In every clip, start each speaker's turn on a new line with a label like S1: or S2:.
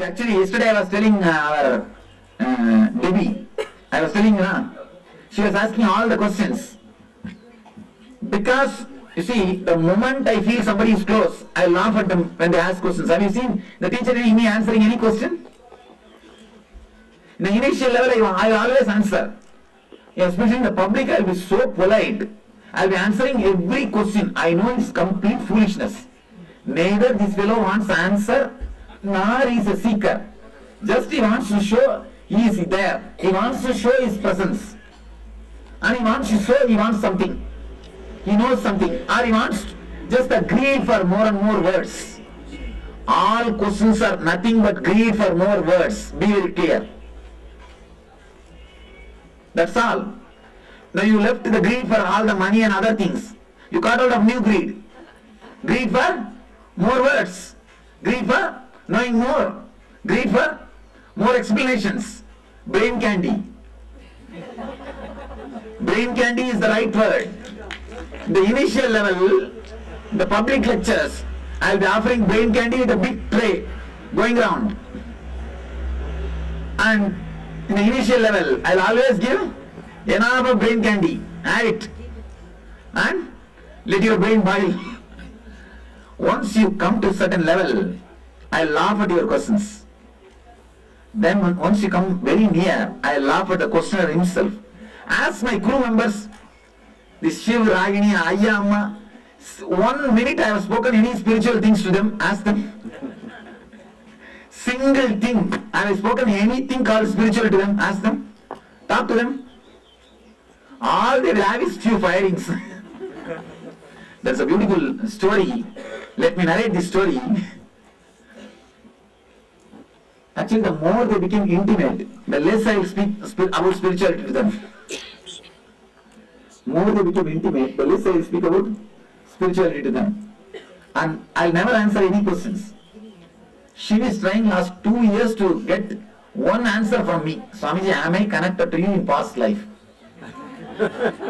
S1: Actually, yesterday I was telling our Debbie, I was telling her, she was asking all the questions. Because, you see, the moment I feel somebody is close, I laugh at them when they ask questions. Have you seen the teacher in me answering any question? In the initial level, I always answer. Especially in the public, I will be so polite. I will be answering every question. I know it's complete foolishness. Neither this fellow wants answer, nor he is a seeker. Just he wants to show he is there. He wants to show his presence. And he wants to show he wants something. He knows something. Or he wants just a greed for more and more words. All questions are nothing but greed for more words. Be very clear. That's all. Now you left the greed for all the money and other things. You got out of new greed. Greed for more words. Greed for knowing more. Greed for more explanations. Brain candy. Brain candy is the right word. The initial level, the public lectures, I will be offering brain candy with a big tray going around. And in the initial level, I will always give enough of brain candy. Have it. And let your brain boil. Once you come to a certain level, I laugh at your questions. Then once you come very near, I laugh at the questioner himself. Ask my crew members, this Shiv, Ragini, Ayya Amma, 1 minute I have spoken any spiritual things to them, ask them. Single thing, I have spoken anything called spiritual to them, ask them. Talk to them. All they will have is few firings. That's a beautiful story. Let me narrate this story. Actually, the more they became intimate, the less I will speak about spirituality to them. More they became intimate, the less I will speak about spirituality to them. And I'll never answer any questions. She is trying last 2 years to get one answer from me. Swamiji, am I connected to you in past life?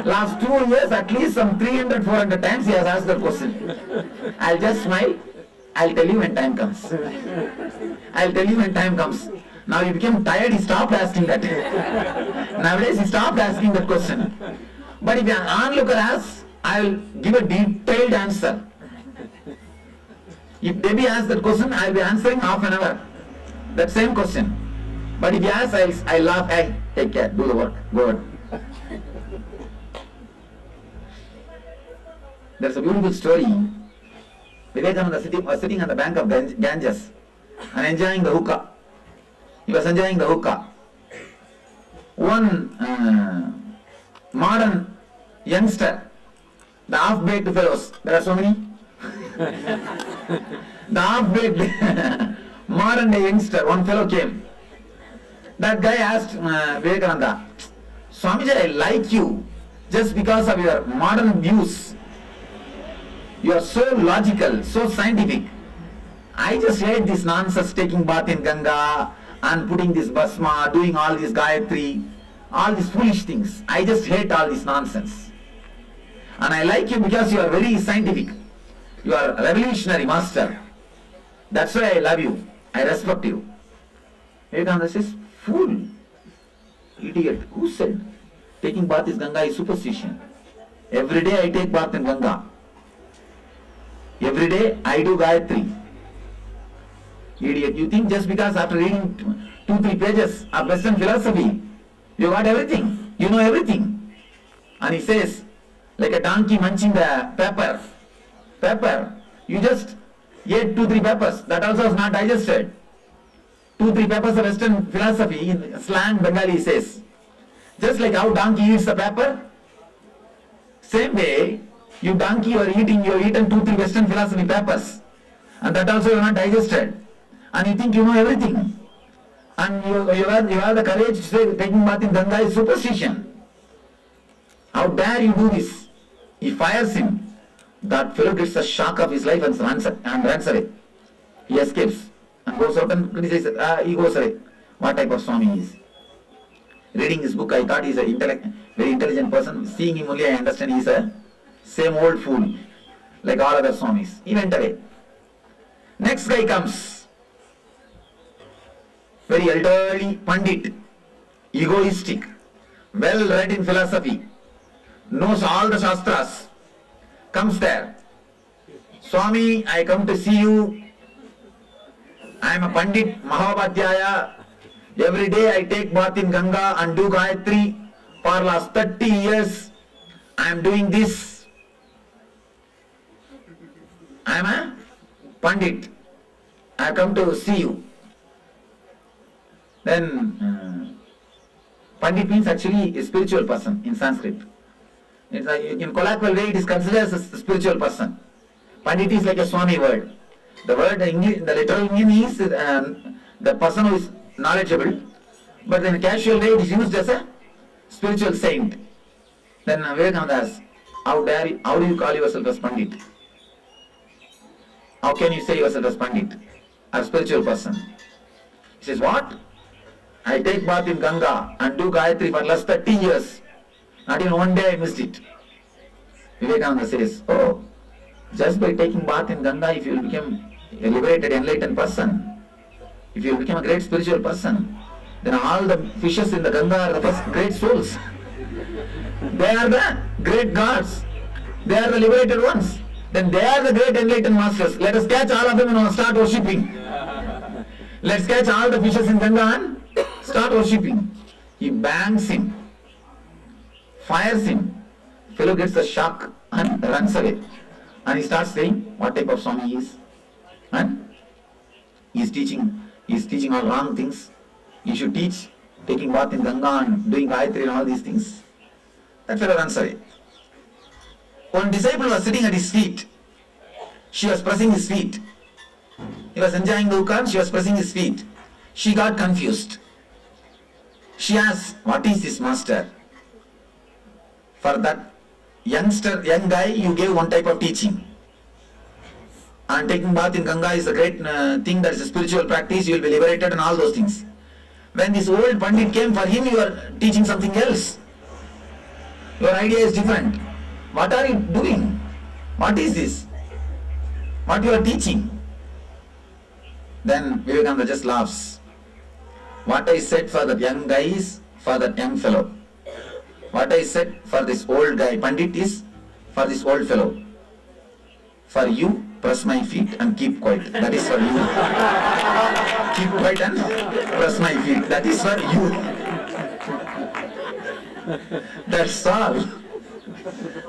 S1: Last 2 years, at least some 300, 400 times he has asked that question. I'll just smile. I'll tell you when time comes. I'll tell you when time comes. Now he became tired, he stopped asking that. Nowadays he stopped asking that question. But if an onlooker asks, I'll give a detailed answer. If Debbie asks that question, I'll be answering half an hour. That same question. But if he asks, I'll laugh. Hey, take care, do the work, go ahead. There's a beautiful story. Vivekananda was sitting on the bank of Ganges and enjoying the hookah. He was enjoying the hookah. One modern youngster, the half-baked fellows, there are so many. The half-baked modern day youngster, one fellow came. That guy asked Vivekananda, Swamiji, I like you just because of your modern views. You are so logical, so scientific. I just hate this nonsense, taking bath in Ganga and putting this bhasma, doing all this Gayatri, all these foolish things. I just hate all this nonsense. And I like you because you are very scientific. You are a revolutionary master. That's why I love you. I respect you. Vivekananda says, fool, idiot. Who said taking bath is Ganga is superstition? Every day I take bath in Ganga. Every day I do Gayatri. Idiot, you think just because after reading 2-3 pages of Western philosophy, you got everything, you know everything. And he says, like a donkey munching the pepper, you just ate 2-3 peppers, that also is not digested. 2-3 peppers of Western philosophy, in slang Bengali says, just like how donkey eats the pepper, same way, you donkey, you are eaten 2-3 Western philosophy peppers, and that also you are not digested. And you think you know everything. And you have the courage to say taking bath in Ganga is superstition. How dare you do this? He fires him. That fellow gets a shock of his life and runs away. He escapes and goes out and criticizes. He goes away. What type of Swami he is? Reading his book, I thought he is a very intelligent person. Seeing him only, I understand he is a same old fool, like all other Swamis. He went away. Next guy comes. very elderly Pandit, egoistic, well read in philosophy, knows all the Shastras, comes there. Swami, I come to see you. I am a Pandit Mahabhadhyaya. Every day I take bath in Ganga and do Gayatri. For last 30 years I am doing this. I am a Pandit. I come to see you. Then Pandit means actually a spiritual person in Sanskrit. In colloquial way it is considered as a spiritual person. Pandit is like a Swami word. The word, the literal meaning is the person who is knowledgeable, but in a casual way it is used as a spiritual saint. Then Vivekananda asks, how do you call yourself as Pandit? How can you say yourself as Pandit, a spiritual person? He says, what? I take bath in Ganga and do Gayatri for last 30 years. Not even one day I missed it. Vivekananda says, oh, just by taking bath in Ganga, if you will become a liberated, enlightened person, if you will become a great spiritual person, then all the fishes in the Ganga are the first great souls. They are the great gods. They are the liberated ones. Then they are the great enlightened masters. Let us catch all of them and start worshipping. Let's catch all the fishes in Ganga and start worshipping. He bangs him, fires him. Fellow gets a shock and runs away. And he starts saying what type of Swami he is. And he is teaching all wrong things. He should teach taking bath in Ganga and doing Gayatri and all these things. That fellow runs away. One disciple was sitting at his feet. She was pressing his feet. He was enjoying the Ukan, she was pressing his feet. She got confused. She asked, what is this master? For that young guy, you gave one type of teaching. And taking bath in Ganga is a great thing, that is a spiritual practice, you will be liberated and all those things. When this old Pandit came, for him you are teaching something else. Your idea is different. What are you doing? What is this? What you are teaching? Then Vivekananda just laughs. What I said for that young guy is for that young fellow. What I said for this old guy, Pandit, is for this old fellow. For you, press my feet and keep quiet. That is for you. Keep quiet and press my feet. That is for you. That's all.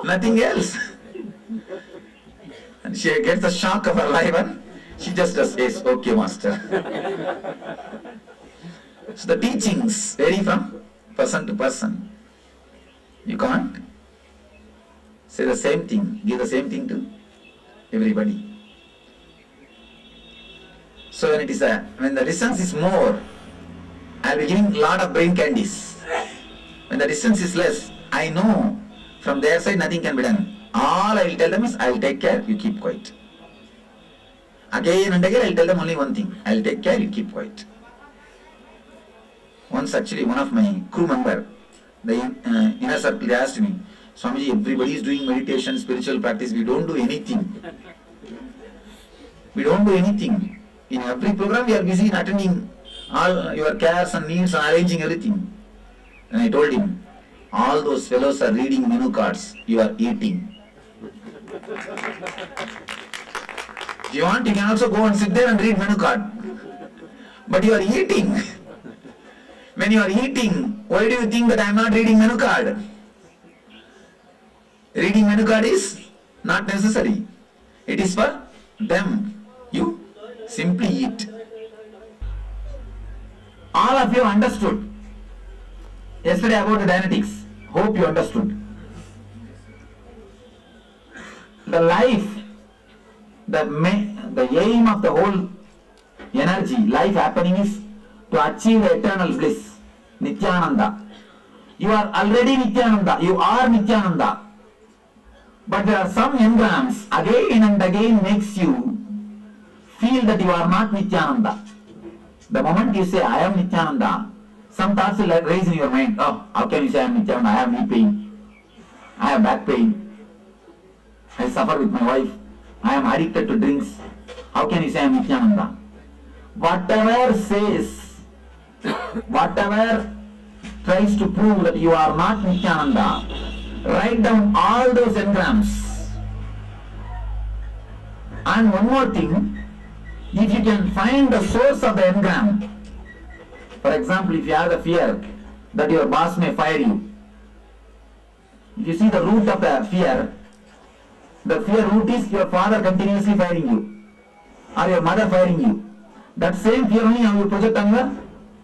S1: Nothing else. And she gets the shock of her life and she just does, yes, okay, master. So the teachings vary from person to person. You can't say the same thing, give the same thing to everybody. So when the distance is more, I'll be giving a lot of brain candies. When the distance is less, I know from their side nothing can be done. All I will tell them is, I will take care, you keep quiet. Again and again I will tell them only one thing, I will take care, you keep quiet. Once actually one of my crew member, the inner circle, they asked me, Swamiji, everybody is doing meditation, spiritual practice, we don't do anything. We don't do anything. In every program we are busy in attending all your cares and needs and arranging everything. And I told him, all those fellows are reading menu cards, you are eating. If you want, you can also go and sit there and read menu card. But you are eating. When you are eating, why do you think that I am not reading menu card? Reading menu card is not necessary. It is for them. You simply eat. All of you understood yesterday about the Dianetics. Hope you understood. The life, the aim of the whole energy, life happening is to achieve eternal bliss, Nityananda. You are already Nityananda, you are Nityananda. But there are some engrams again and again makes you feel that you are not Nityananda. The moment you say, I am Nityananda, some thoughts will raise in your mind. Oh, how can you say I am Nityananda? I have knee pain, I have back pain, I suffer with my wife, I am addicted to drinks. How can you say I am Nityananda? Whatever says Whatever tries to prove that you are not Nityananda, write down all those engrams. And one more thing, if you can find the source of the engram, for example, if you have the fear that your boss may fire you, if you see the root of the fear root is your father continuously firing you, or your mother firing you. That same fear only you project on your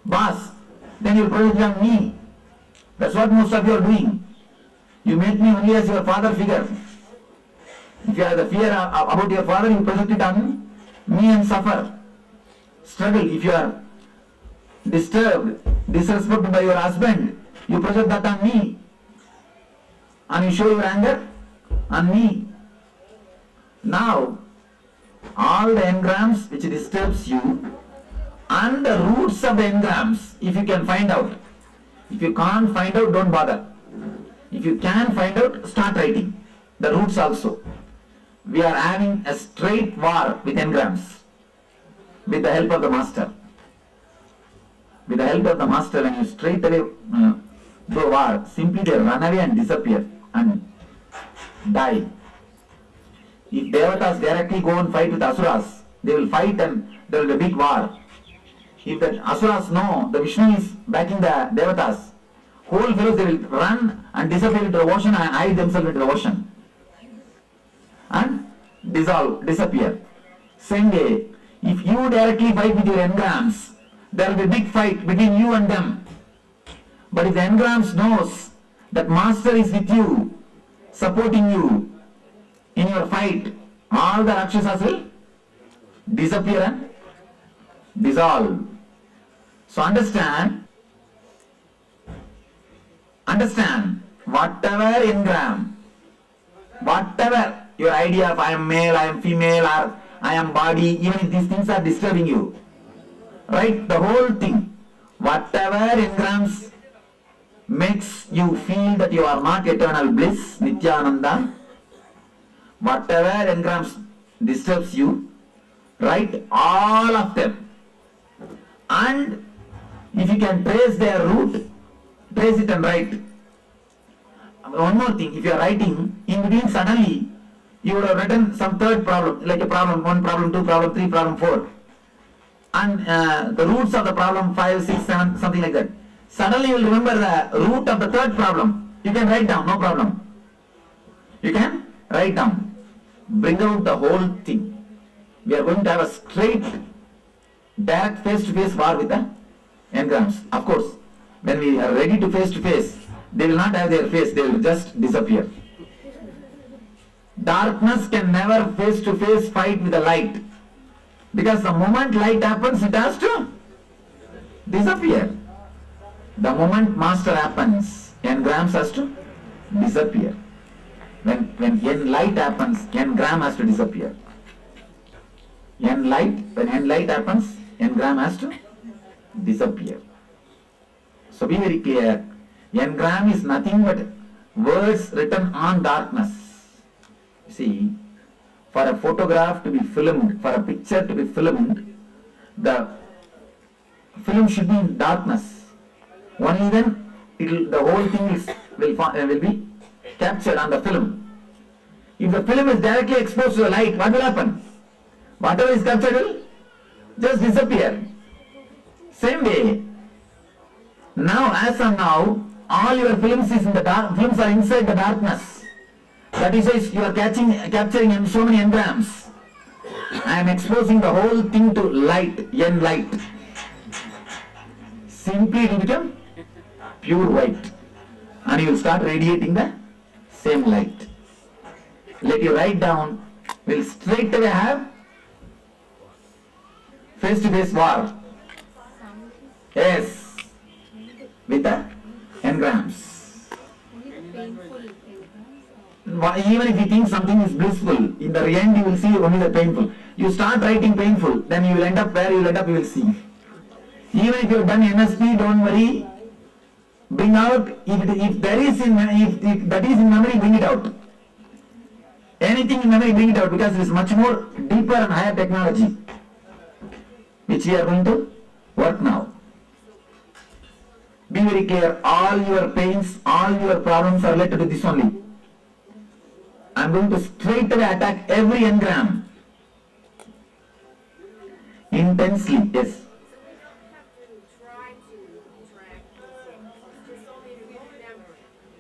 S1: boss, then you project on me. That's what most of you are doing. You make me only as your father figure. If you have the fear about your father, you project it on me and suffer, struggle. If you are disturbed, disrespected by your husband, you project that on me, and you show your anger on me. Now, all the engrams which disturbs you and the roots of the engrams, if you can find out. If you can't find out, don't bother. If you can find out, start writing the roots also. We are having a straight war with engrams with the help of the master. With the help of the master, when you straight away do a war, simply they run away and disappear and die. If Devatas directly go and fight with Asuras, they will fight and there will be a big war. If the Asuras know the Vishnu is backing the Devatas, whole fellows they will run and disappear into the ocean and hide themselves into the ocean. And dissolve, disappear. Same way, if you directly fight with your engrams, there will be a big fight between you and them. But if the engrams knows that master is with you, supporting you in your fight, all the Rakshasas will disappear and dissolve. So understand, whatever engram, whatever your idea of I am male, I am female, or I am body, even if these things are disturbing you, right? The whole thing, whatever engrams makes you feel that you are not eternal bliss, Nityananda, whatever engrams disturbs you, write all of them. And if you can trace their root, trace it and write. One more thing, if you are writing, in between suddenly, you would have written some third problem, like a problem 1, problem 2, problem 3, problem 4. And the roots of the problem 5, 6, 7, something like that. Suddenly you will remember the root of the third problem. You can write down, no problem. You can write down. Bring out the whole thing. We are going to have a straight, direct face-to-face war with the engrams. Of course, when we are ready to face-to-face, they will not have their face, they will just disappear. Darkness can never face-to-face fight with the light. Because the moment light happens, it has to disappear. The moment master happens, engrams has to disappear. When light happens, engram has to disappear. When light happens, engram has to disappear. So be very clear. Engram is nothing but words written on darkness. See, for a photograph to be filmed, for a picture to be filmed, the film should be in darkness. Only then the whole thing will be captured on the film. If the film is directly exposed to the light, what will happen? Whatever is captured will just disappear. Same way, now as of now, all your films is in the dark. Films are inside the darkness. That is why you are capturing so many engrams. I am exposing the whole thing to light, light. Simply it will become pure white, and you will start radiating the same light. Let you write down, will straight away have face-to-face war. Yes, with the engrams. Even if you think something is blissful, in the end you will see only the painful. You start writing painful, then you will end up where you will end up, you will see. Even if you have done NSP, don't worry. Bring out, if that is in memory, bring it out. Anything in memory, bring it out, because it is much more deeper and higher technology, which we are going to work now. Be very clear, all your pains, all your problems are related to this only. I am going to straight away attack every engram. Intensely, yes.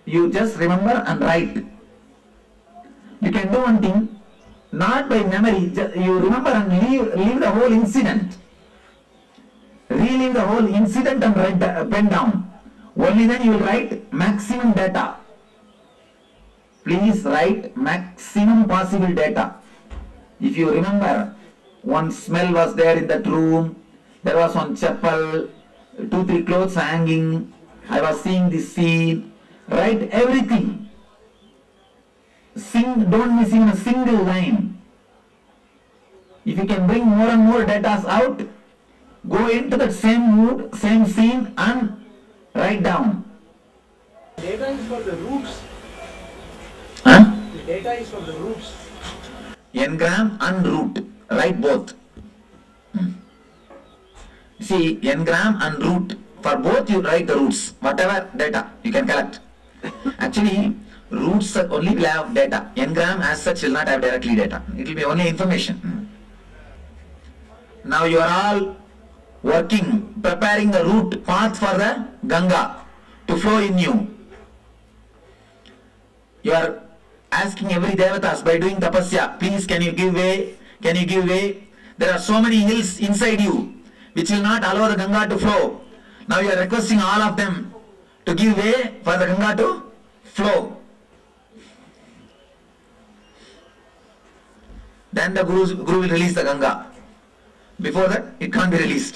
S1: You just remember and write. You can do one thing, not by memory, you remember and leave the whole incident. Relive the whole incident and write pen down. Only then you will write maximum data. Please write maximum possible data. If you remember, one smell was there in that room, there was one chapel, 2-3 clothes hanging, I was seeing this scene. Write everything. Don't miss even a single line. If you can bring more and more data out, go into that same mood, same scene and write down.
S2: Data is for the roots.
S1: Huh?
S2: The data is for the roots.
S1: Engram and root. Write both. See, engram and root. For both you write the roots. Whatever data you can collect. Actually, roots only will have data. Engram as such will not have directly data. It will be only information. Now you are all working, preparing the route path for the Ganga to flow in you. You are asking every devatas by doing tapasya, please can you give way, can you give way? There are so many hills inside you which will not allow the Ganga to flow. Now you are requesting all of them to give way for the Ganga to flow. Then the Guru will release the Ganga. Before that, it can't be released.